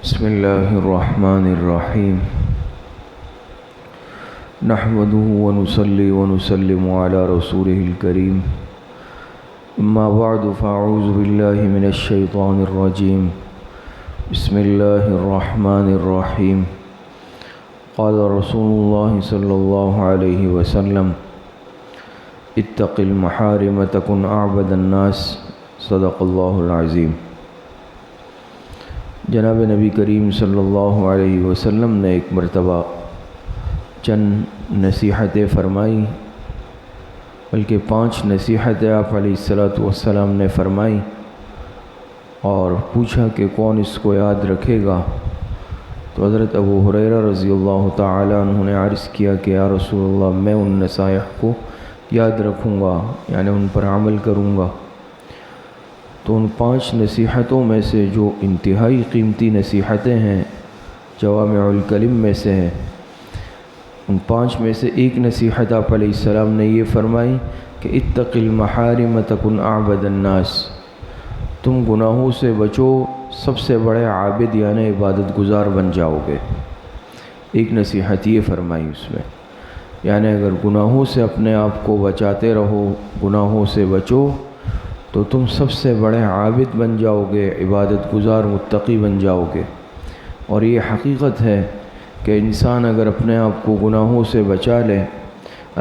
بسم اللہ الرحمن الرحیم نحمده ونصلي ونسلم على رسوله الكريم اما بعد فاعوذ باللہ من الشیطان الرجیم بسم اللہ الرحمن الرحیم قال رسول اللہ صلی اللہ علیہ وسلم اتق المحارم تکن اعبد الناس صدق اللہ العظیم۔ جناب نبی کریم صلی اللہ علیہ وسلم نے ایک مرتبہ چند نصیحتیں فرمائی، بلکہ 5 نصیحتیں آپ علیہ السلام نے فرمائی اور پوچھا کہ کون اس کو یاد رکھے گا، تو حضرت ابو ہریرہ رضی اللہ تعالی عنہ نے عرض کیا کہ یا رسول اللہ میں ان نصائح کو یاد رکھوں گا، یعنی ان پر عمل کروں گا۔ تو ان 5 نصیحتوں میں سے جو انتہائی قیمتی نصیحتیں ہیں، جوامع الکلم میں سے ہیں، ان 5 میں سے ایک نصیحت آپ علیہ السلام نے یہ فرمائی کہ اتق المحارم تکن اعبد الناس، تم گناہوں سے بچو، سب سے بڑے عابد یعنی عبادت گزار بن جاؤ گے۔ ایک نصیحت یہ فرمائی اس میں، یعنی اگر گناہوں سے اپنے آپ کو بچاتے رہو، گناہوں سے بچو، تو تم سب سے بڑے عابد بن جاؤ گے، عبادت گزار متقی بن جاؤ گے۔ اور یہ حقیقت ہے کہ انسان اگر اپنے آپ کو گناہوں سے بچا لے،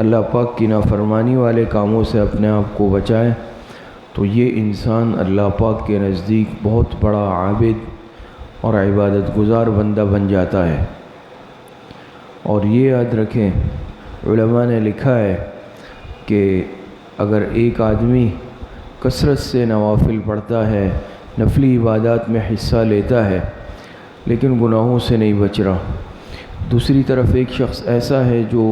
اللہ پاک کی نافرمانی والے کاموں سے اپنے آپ کو بچائے، تو یہ انسان اللہ پاک کے نزدیک بہت بڑا عابد اور عبادت گزار بندہ بن جاتا ہے۔ اور یہ یاد رکھیں، علماء نے لکھا ہے کہ اگر ایک آدمی کثرت سے نوافل پڑھتا ہے، نفلی عبادات میں حصہ لیتا ہے، لیکن گناہوں سے نہیں بچ رہا، دوسری طرف ایک شخص ایسا ہے جو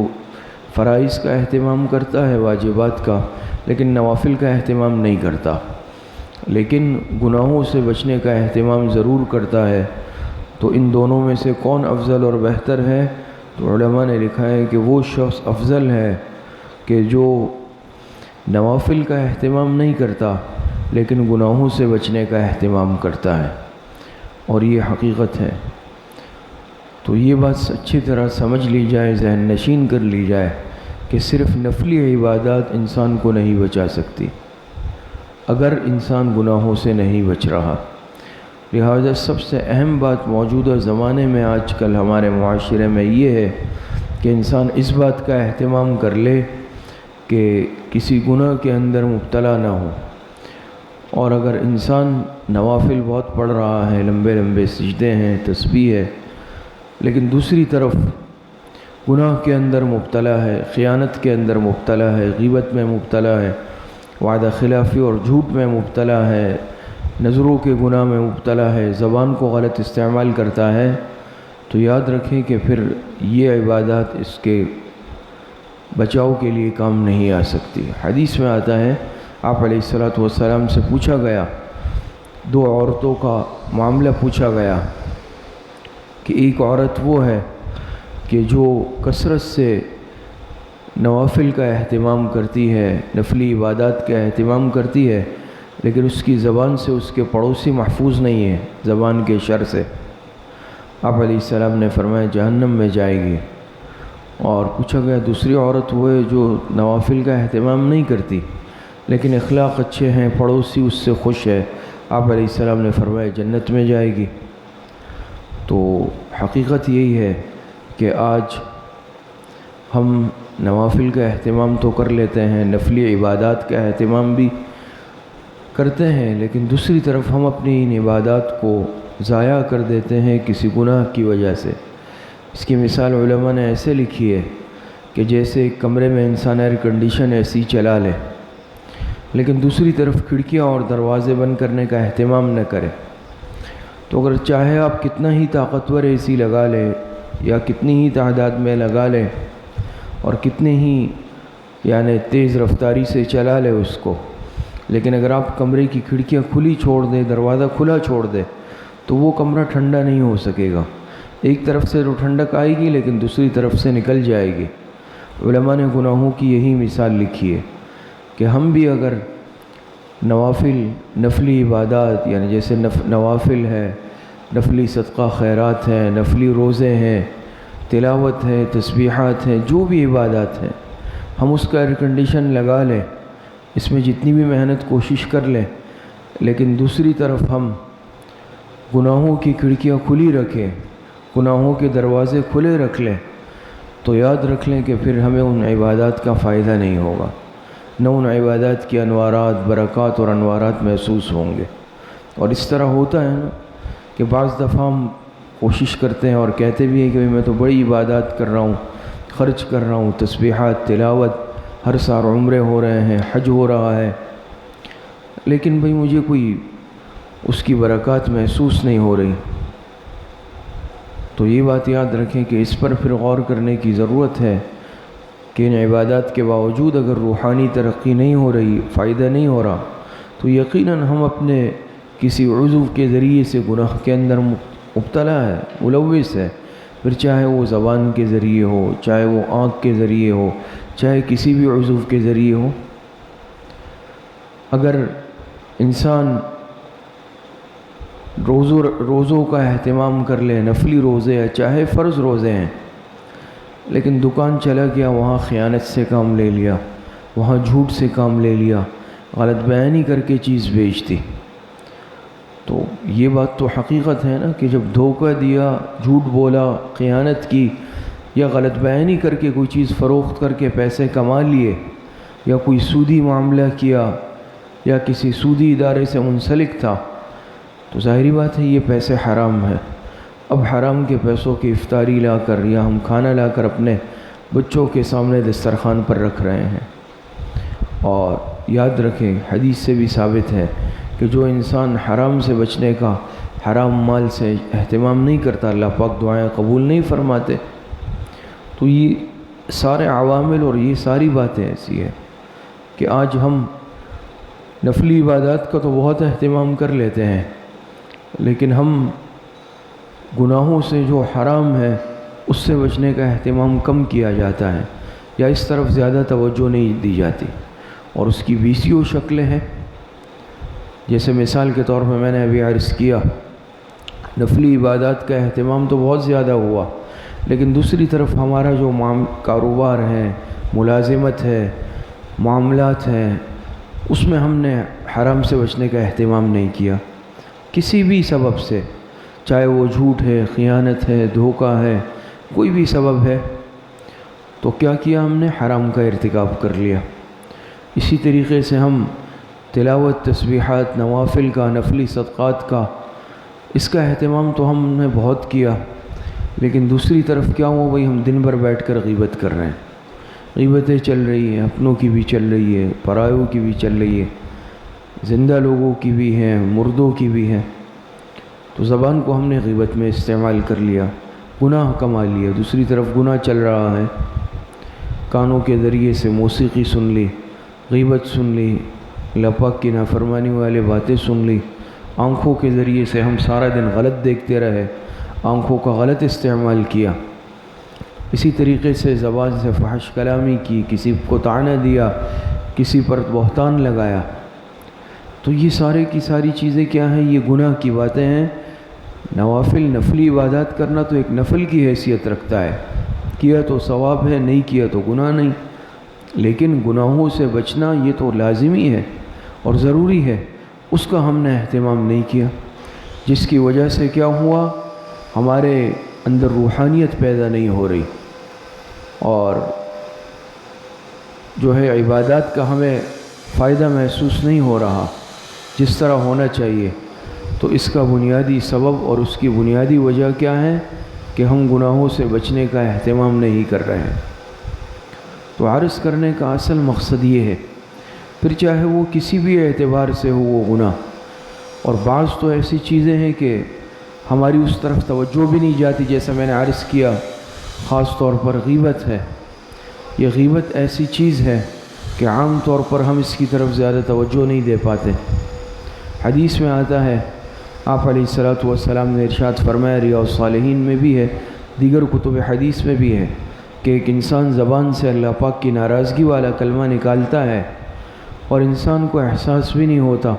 فرائض کا اہتمام کرتا ہے، واجبات کا، لیکن نوافل کا اہتمام نہیں کرتا، لیکن گناہوں سے بچنے کا اہتمام ضرور کرتا ہے، تو ان دونوں میں سے کون افضل اور بہتر ہے؟ تو علماء نے لکھا ہے کہ وہ شخص افضل ہے کہ جو نوافل کا اہتمام نہیں کرتا لیکن گناہوں سے بچنے کا اہتمام کرتا ہے، اور یہ حقیقت ہے۔ تو یہ بات اچھی طرح سمجھ لی جائے، ذہن نشین کر لی جائے کہ صرف نفلی عبادات انسان کو نہیں بچا سکتی اگر انسان گناہوں سے نہیں بچ رہا۔ لہذا سب سے اہم بات موجودہ زمانے میں آج کل ہمارے معاشرے میں یہ ہے کہ انسان اس بات کا اہتمام کر لے کہ کسی گناہ کے اندر مبتلا نہ ہو۔ اور اگر انسان نوافل بہت پڑھ رہا ہے، لمبے لمبے سجدے ہیں، تسبیح ہے، لیکن دوسری طرف گناہ کے اندر مبتلا ہے، خیانت کے اندر مبتلا ہے، غیبت میں مبتلا ہے، وعدہ خلافی اور جھوٹ میں مبتلا ہے، نظروں کے گناہ میں مبتلا ہے، زبان کو غلط استعمال کرتا ہے، تو یاد رکھیں کہ پھر یہ عبادات اس کے بچاؤ کے لیے کام نہیں آ سکتی۔ حدیث میں آتا ہے، آپ علیہ السلام سے پوچھا گیا، 2 عورتوں کا معاملہ پوچھا گیا کہ ایک عورت وہ ہے کہ جو کثرت سے نوافل کا اہتمام کرتی ہے، نفلی عبادات کا اہتمام کرتی ہے، لیکن اس کی زبان سے اس کے پڑوسی محفوظ نہیں ہے زبان کے شر سے۔ آپ علیہ السلام نے فرمایا جہنم میں جائے گی۔ اور پوچھا گیا دوسری عورت وہ ہے جو نوافل کا اہتمام نہیں کرتی لیکن اخلاق اچھے ہیں، پڑوسی اس سے خوش ہے، آپ علیہ السلام نے فرمایا جنت میں جائے گی۔ تو حقیقت یہی ہے کہ آج ہم نوافل کا اہتمام تو کر لیتے ہیں، نفلی عبادات کا اہتمام بھی کرتے ہیں، لیکن دوسری طرف ہم اپنی ان عبادات کو ضائع کر دیتے ہیں کسی گناہ کی وجہ سے۔ اس کی مثال علماء نے ایسے لکھی ہے کہ جیسے ایک کمرے میں انسان ایئر کنڈیشن اے سی چلا لے لیکن دوسری طرف کھڑکیاں اور دروازے بند کرنے کا اہتمام نہ کرے، تو اگر چاہے آپ کتنا ہی طاقتور اے سی لگا لیں یا کتنی ہی تعداد میں لگا لیں اور کتنی ہی یعنی تیز رفتاری سے چلا لیں اس کو، لیکن اگر آپ کمرے کی کھڑکیاں کھلی چھوڑ دیں، دروازہ کھلا چھوڑ دیں، تو وہ کمرہ ٹھنڈا نہیں ہو سکے گا۔ ایک طرف سے تو ٹھنڈک آئے گی لیکن دوسری طرف سے نکل جائے گی۔ علماء نے گناہوں کی یہی مثال لکھی ہے کہ ہم بھی اگر نوافل، نفلی عبادات یعنی جیسے نوافل ہے، نفلی صدقہ خیرات ہیں، نفلی روزے ہیں، تلاوت ہے، تسبیحات ہیں، جو بھی عبادات ہیں، ہم اس کا ایئر کنڈیشن لگا لیں، اس میں جتنی بھی محنت کوشش کر لیں، لیکن دوسری طرف ہم گناہوں کی کھڑکیاں کھلی رکھیں، گناہوں کے دروازے کھلے رکھ لیں، تو یاد رکھ لیں کہ پھر ہمیں ان عبادات کا فائدہ نہیں ہوگا، نہ ان عبادات کی انوارات، برکات اور انوارات محسوس ہوں گے۔ اور اس طرح ہوتا ہے نا کہ بعض دفعہ ہم کوشش کرتے ہیں اور کہتے بھی ہیں کہ میں تو بڑی عبادات کر رہا ہوں، خرچ کر رہا ہوں، تسبیحات، تلاوت، ہر سال عمرے ہو رہے ہیں، حج ہو رہا ہے، لیکن بھئی مجھے کوئی اس کی برکات محسوس نہیں ہو رہی۔ تو یہ بات یاد رکھیں کہ اس پر پھر غور کرنے کی ضرورت ہے کہ ان عبادات کے باوجود اگر روحانی ترقی نہیں ہو رہی، فائدہ نہیں ہو رہا، تو یقیناً ہم اپنے کسی عضو کے ذریعے سے گناہ کے اندر مبتلا ہے، ملوث ہے، پھر چاہے وہ زبان کے ذریعے ہو، چاہے وہ آنکھ کے ذریعے ہو، چاہے کسی بھی عضو کے ذریعے ہو۔ اگر انسان روزوں کا اہتمام کر لے، نفلی روزے ہیں چاہے فرض روزے ہیں، لیکن دکان چلا گیا، وہاں خیانت سے کام لے لیا، وہاں جھوٹ سے کام لے لیا، غلط بیانی کر کے چیز بیچ دی، تو یہ بات تو حقیقت ہے نا کہ جب دھوکہ دیا، جھوٹ بولا، خیانت کی، یا غلط بیانی کر کے کوئی چیز فروخت کر کے پیسے کما لیے، یا کوئی سودی معاملہ کیا، یا کسی سودی ادارے سے منسلک تھا، تو ظاہری بات ہے یہ پیسے حرام ہیں۔ اب حرام کے پیسوں کی افطاری لا کر یا ہم کھانا لا کر اپنے بچوں کے سامنے دسترخوان پر رکھ رہے ہیں۔ اور یاد رکھیں، حدیث سے بھی ثابت ہے کہ جو انسان حرام سے بچنے کا، حرام مال سے اہتمام نہیں کرتا، اللہ پاک دعائیں قبول نہیں فرماتے۔ تو یہ سارے عوامل اور یہ ساری باتیں ایسی ہیں کہ آج ہم نفلی عبادات کا تو بہت اہتمام کر لیتے ہیں، لیکن ہم گناہوں سے جو حرام ہے اس سے بچنے کا اہتمام کم کیا جاتا ہے، یا اس طرف زیادہ توجہ نہیں دی جاتی، اور اس کی بیسیوں شکلیں ہیں۔ جیسے مثال کے طور پر میں نے ابھی عرض کیا، نفلی عبادات کا اہتمام تو بہت زیادہ ہوا، لیکن دوسری طرف ہمارا جو کاروبار ہے، ملازمت ہے، معاملات ہیں، اس میں ہم نے حرام سے بچنے کا اہتمام نہیں کیا، کسی بھی سبب سے، چاہے وہ جھوٹ ہے، خیانت ہے، دھوکہ ہے، کوئی بھی سبب ہے، تو کیا کیا ہم نے؟ حرام کا ارتکاب کر لیا۔ اسی طریقے سے ہم تلاوت، تسبیحات، نوافل کا، نفلی صدقات کا، اس کا اہتمام تو ہم نے بہت کیا، لیکن دوسری طرف کیا ہوا بھئی، ہم دن بھر بیٹھ کر غیبت کر رہے ہیں، غیبتیں چل رہی ہیں، اپنوں کی بھی چل رہی ہے، پرایوں کی بھی چل رہی ہے، زندہ لوگوں کی بھی ہیں، مردوں کی بھی ہیں، تو زبان کو ہم نے غیبت میں استعمال کر لیا، گناہ کما لیا، دوسری طرف گناہ چل رہا ہے، کانوں کے ذریعے سے موسیقی سن لی، غیبت سن لی، اللہ پاک کی نافرمانی والے باتیں سن لی، آنکھوں کے ذریعے سے ہم سارا دن غلط دیکھتے رہے، آنکھوں کا غلط استعمال کیا، اسی طریقے سے زبان سے فحش کلامی کی، کسی کو طعنہ دیا، کسی پر بہتان لگایا، تو یہ سارے کی ساری چیزیں کیا ہیں؟ یہ گناہ کی باتیں ہیں۔ نوافل، نفلی عبادات کرنا تو ایک نفل کی حیثیت رکھتا ہے، کیا تو ثواب ہے، نہیں کیا تو گناہ نہیں، لیکن گناہوں سے بچنا یہ تو لازمی ہے اور ضروری ہے، اس کا ہم نے اہتمام نہیں کیا، جس کی وجہ سے کیا ہوا؟ ہمارے اندر روحانیت پیدا نہیں ہو رہی، اور جو ہے عبادات کا ہمیں فائدہ محسوس نہیں ہو رہا جس طرح ہونا چاہیے۔ تو اس کا بنیادی سبب اور اس کی بنیادی وجہ کیا ہے کہ ہم گناہوں سے بچنے کا اہتمام نہیں کر رہے ہیں۔ تو عرض کرنے کا اصل مقصد یہ ہے، پھر چاہے وہ کسی بھی اعتبار سے ہو وہ گناہ، اور بعض تو ایسی چیزیں ہیں کہ ہماری اس طرف توجہ بھی نہیں جاتی، جیسا میں نے عرض کیا، خاص طور پر غیبت ہے۔ یہ غیبت ایسی چیز ہے کہ عام طور پر ہم اس کی طرف زیادہ توجہ نہیں دے پاتے۔ حدیث میں آتا ہے، آپ علیہ السلام نے ارشاد فرمایا، ریاض الصالحین میں بھی ہے، دیگر کتب حدیث میں بھی ہے، کہ ایک انسان زبان سے اللہ پاک کی ناراضگی والا کلمہ نکالتا ہے اور انسان کو احساس بھی نہیں ہوتا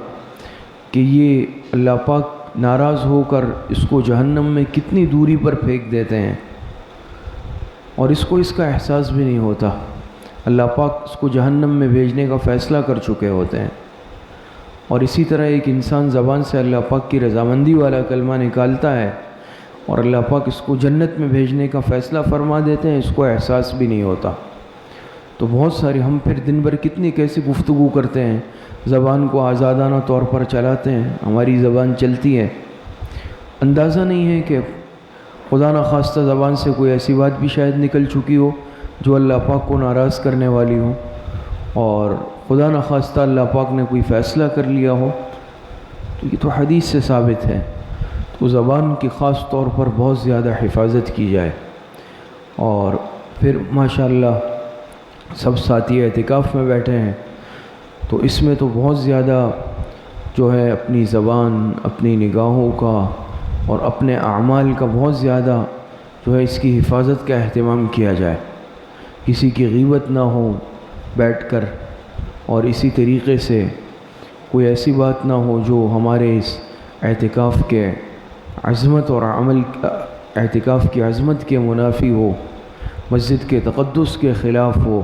کہ یہ اللہ پاک ناراض ہو کر اس کو جہنم میں کتنی دوری پر پھینک دیتے ہیں، اور اس کو اس کا احساس بھی نہیں ہوتا۔ اللہ پاک اس کو جہنم میں بھیجنے کا فیصلہ کر چکے ہوتے ہیں، اور اسی طرح ایک انسان زبان سے اللہ پاک کی رضامندی والا کلمہ نکالتا ہے اور اللہ پاک اس کو جنت میں بھیجنے کا فیصلہ فرما دیتے ہیں، اس کو احساس بھی نہیں ہوتا۔ تو بہت ساری ہم پھر دن بھر کتنی کیسی گفتگو کرتے ہیں، زبان کو آزادانہ طور پر چلاتے ہیں، ہماری زبان چلتی ہے، اندازہ نہیں ہے کہ خدا نخواستہ زبان سے کوئی ایسی بات بھی شاید نکل چکی ہو جو اللہ پاک کو ناراض کرنے والی ہو، اور خدا نخواستہ اللہ پاک نے کوئی فیصلہ کر لیا ہو، تو یہ تو حدیث سے ثابت ہے۔ تو زبان کی خاص طور پر بہت زیادہ حفاظت کی جائے، اور پھر ماشاءاللہ سب ساتھی اعتکاف میں بیٹھے ہیں، تو اس میں تو بہت زیادہ جو ہے اپنی زبان، اپنی نگاہوں کا اور اپنے اعمال کا بہت زیادہ جو ہے اس کی حفاظت کا اہتمام کیا جائے، کسی کی غیبت نہ ہو بیٹھ کر، اور اسی طریقے سے کوئی ایسی بات نہ ہو جو ہمارے اس اعتکاف کے عظمت اور عمل، اعتکاف کی عظمت کے منافی ہو، مسجد کے تقدس کے خلاف ہو،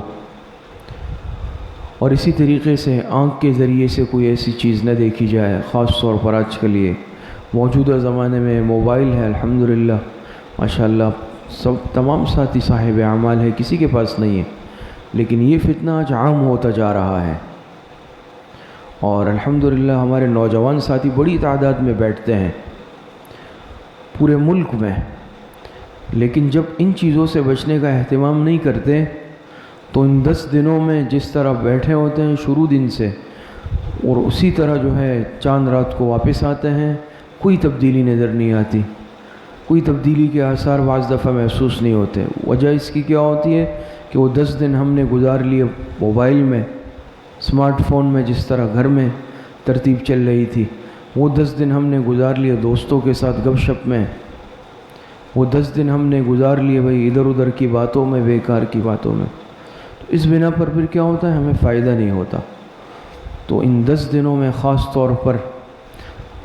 اور اسی طریقے سے آنکھ کے ذریعے سے کوئی ایسی چیز نہ دیکھی جائے۔ خاص طور پر آج کل یہ موجودہ زمانے میں موبائل ہے، الحمدللہ ماشاءاللہ تمام ساتھی صاحب اعمال ہے، کسی کے پاس نہیں ہے، لیکن یہ فتنہ آج عام ہوتا جا رہا ہے، اور الحمدللہ ہمارے نوجوان ساتھی بڑی تعداد میں بیٹھتے ہیں پورے ملک میں، لیکن جب ان چیزوں سے بچنے کا اہتمام نہیں کرتے تو ان 10 دنوں میں جس طرح بیٹھے ہوتے ہیں شروع دن سے، اور اسی طرح جو ہے چاند رات کو واپس آتے ہیں، کوئی تبدیلی نظر نہیں آتی، کوئی تبدیلی کے آثار بعض دفعہ محسوس نہیں ہوتے۔ وجہ اس کی کیا ہوتی ہے کہ وہ 10 دن ہم نے گزار لیے موبائل میں، اسمارٹ فون میں، جس طرح گھر میں ترتیب چل رہی تھی، وہ 10 دن ہم نے گزار لیے دوستوں کے ساتھ گپ شپ میں، وہ 10 دن ہم نے گزار لیے بھائی ادھر ادھر کی باتوں میں، بیکار کی باتوں میں، تو اس بنا پر پھر کیا ہوتا ہے، ہمیں فائدہ نہیں ہوتا۔ تو ان 10 دنوں میں خاص طور پر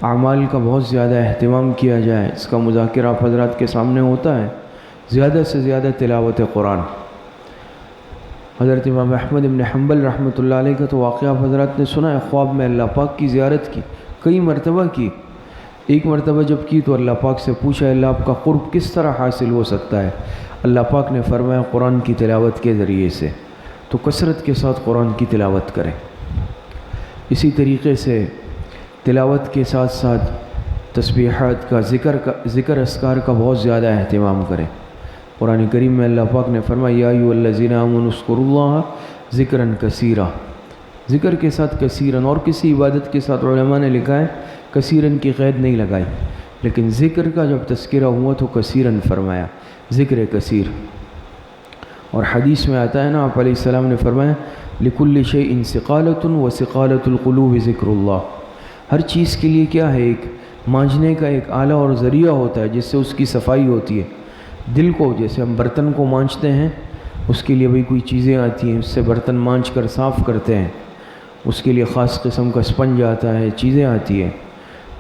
اعمال کا بہت زیادہ اہتمام کیا جائے، اس کا مذاکرہ آپ حضرات کے سامنے ہوتا ہے، زیادہ سے زیادہ تلاوت قرآن۔ حضرت امام احمد بن حنبل رحمۃ اللہ علیہ کا تو واقعہ آپ حضرات نے سنا ہے، خواب میں اللہ پاک کی زیارت کی، کئی مرتبہ کی، ایک مرتبہ جب کی تو اللہ پاک سے پوچھا اللہ آپ کا قرب کس طرح حاصل ہو سکتا ہے؟ اللہ پاک نے فرمایا قرآن کی تلاوت کے ذریعے سے، تو کثرت کے ساتھ قرآن کی تلاوت کریں۔ اسی طریقے سے تلاوت کے ساتھ ساتھ تسبیحات کا ذکر اذکار کا بہت زیادہ اہتمام کریں۔ قرآن کریم میں اللہ پاک نے فرمایا یا ایھا الذین آمنوا اذکروا اللہ ذکرا کثیرا، ذکر کے ساتھ کثیرا، اور کسی عبادت کے ساتھ علماء نے لکھا ہے کثیرا کی قید نہیں لگائی، لیکن ذکر کا جب تذکرہ ہوا تو کثیرا فرمایا، ذکر کثیر۔ اور حدیث میں آتا ہے نا، آپ علیہ السلام نے فرمایا لکل شیء ثقالۃ وثقالۃ القلوب ذکر اللہ، ہر چیز کے لیے کیا ہے، ایک مانجنے کا ایک آلہ اور ذریعہ ہوتا ہے جس سے اس کی صفائی ہوتی ہے۔ دل کو جیسے ہم برتن کو مانجتے ہیں، اس کے لیے بھی کوئی چیزیں آتی ہیں، اس سے برتن مانج کر صاف کرتے ہیں، اس کے لیے خاص قسم کا اسپنج آتا ہے، چیزیں آتی ہیں،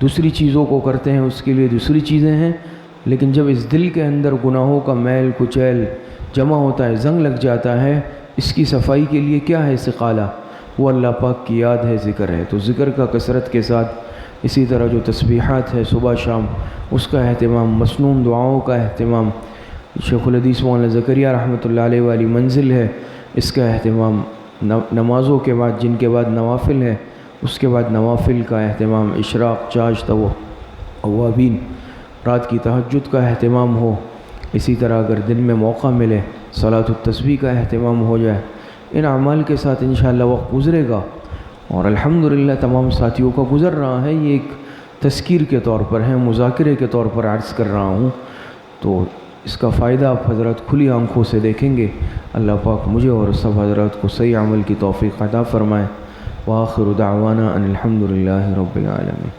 دوسری چیزوں کو کرتے ہیں اس کے لیے دوسری چیزیں ہیں، لیکن جب اس دل کے اندر گناہوں کا میل کچیل جمع ہوتا ہے، زنگ لگ جاتا ہے، اس کی صفائی کے لیے کیا ہے ثقالہ، وہ اللہ پاک کی یاد ہے، ذکر ہے۔ تو ذکر کا کثرت کے ساتھ، اسی طرح جو تسبیحات ہے صبح شام اس کا اہتمام، مسنون دعاؤں کا اہتمام، شیخ الحدیث مولانا زکریا رحمۃ اللہ علیہ والی منزل ہے، اس کا اہتمام، نمازوں کے بعد جن کے بعد نوافل ہے اس کے بعد نوافل کا اہتمام، اشراق، چاشت، اوابین، رات کی تہجد کا اہتمام ہو، اسی طرح اگر دن میں موقع ملے صلاۃ التسبیح کا اہتمام ہو جائے۔ ان اعمال کے ساتھ انشاءاللہ وقت گزرے گا، اور الحمدللہ تمام ساتھیوں کا گزر رہا ہے، یہ ایک تذکیر کے طور پر ہے، مذاکرے کے طور پر عرض کر رہا ہوں، تو اس کا فائدہ آپ حضرات کھلی آنکھوں سے دیکھیں گے۔ اللہ پاک مجھے اور سب حضرات کو صحیح عمل کی توفیق عطا فرمائے۔ وآخر دعوانا ان الحمدللہ رب العالمین۔